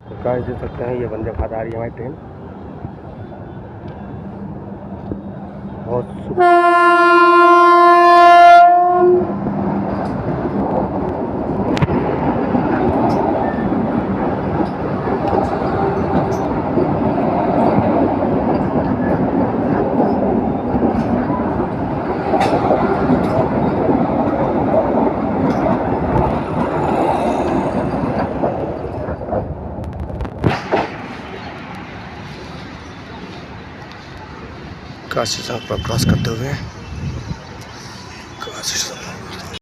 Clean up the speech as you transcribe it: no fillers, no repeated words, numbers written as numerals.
तो गाइस देख सकते हैं ये वंदे भारत आ रही है हमारी ट्रेन। बहुत काशी चौक पर क्रॉस करते हुए काशी